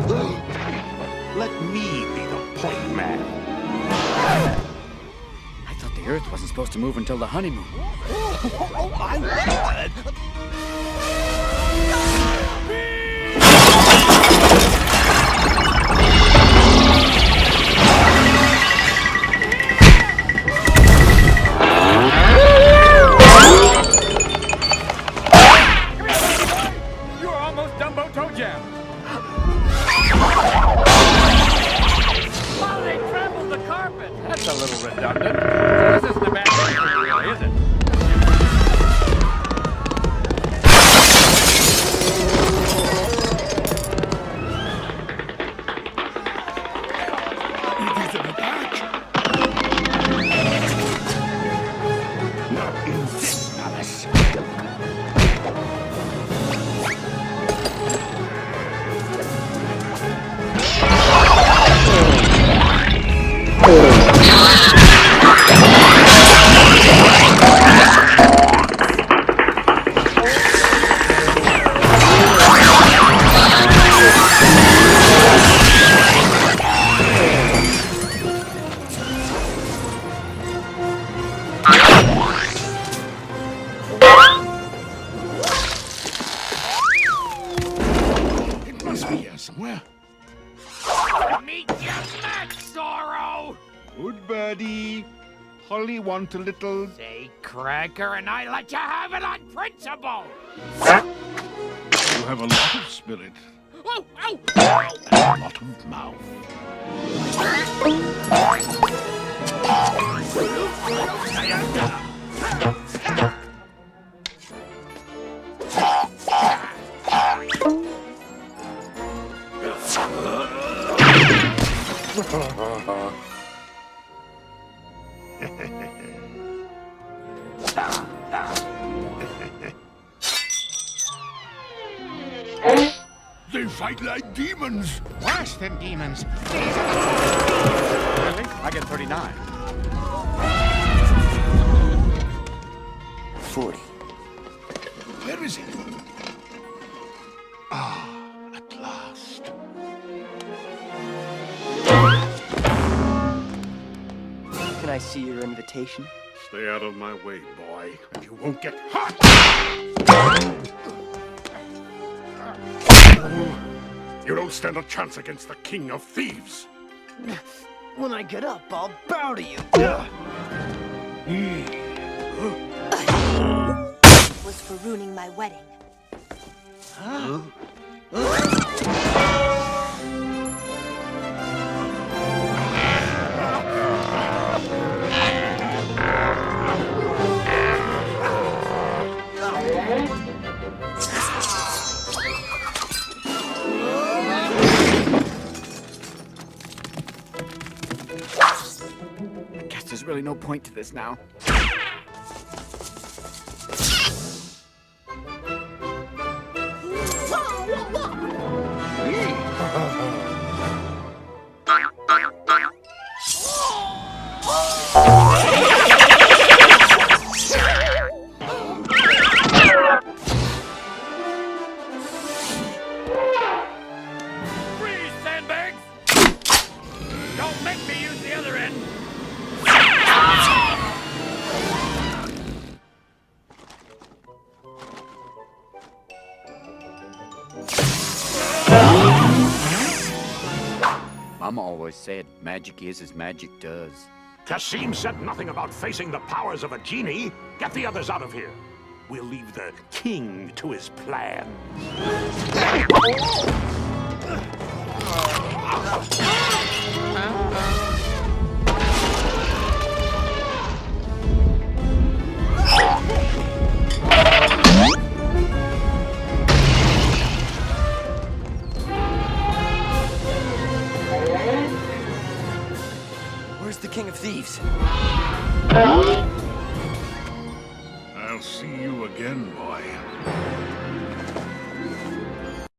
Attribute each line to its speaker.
Speaker 1: Let me be the point man.
Speaker 2: I thought the Earth wasn't supposed to move until the honeymoon.
Speaker 1: I would.
Speaker 3: You were almost Dumbo Toe Jam. Oh, they trampled the carpet. That's a little redundant. So this isn't a bad thing for you, really, is it?
Speaker 1: It is an attack. Not in this palace. It must be here somewhere.
Speaker 3: Meet your match, Zorro!
Speaker 1: Good birdie. Holly want a little...
Speaker 3: Say cracker and I let you have it on principle!
Speaker 1: You have a lot of spirit.
Speaker 3: Oh, oh!
Speaker 1: And a lot of mouth. They fight like demons.
Speaker 3: Worse than demons.
Speaker 2: Really? I get 39.
Speaker 1: 40. Where is it? Ah, at last.
Speaker 4: Can I see your invitation?
Speaker 1: Stay out of my way, boy, and you won't get hurt. You don't stand a chance against the King of Thieves.
Speaker 4: When I get up, I'll bow to you.
Speaker 5: Was for ruining my wedding.
Speaker 2: Guess there's really no point to this now.
Speaker 3: Freeze, sandbags! Don't make me use the other end!
Speaker 2: Mama always said magic is as magic does.
Speaker 1: Kassim said nothing about facing the powers of a genie. Get the others out of here. We'll leave the king to his plan.
Speaker 4: Where's the King of Thieves?
Speaker 1: I'll see you again, boy.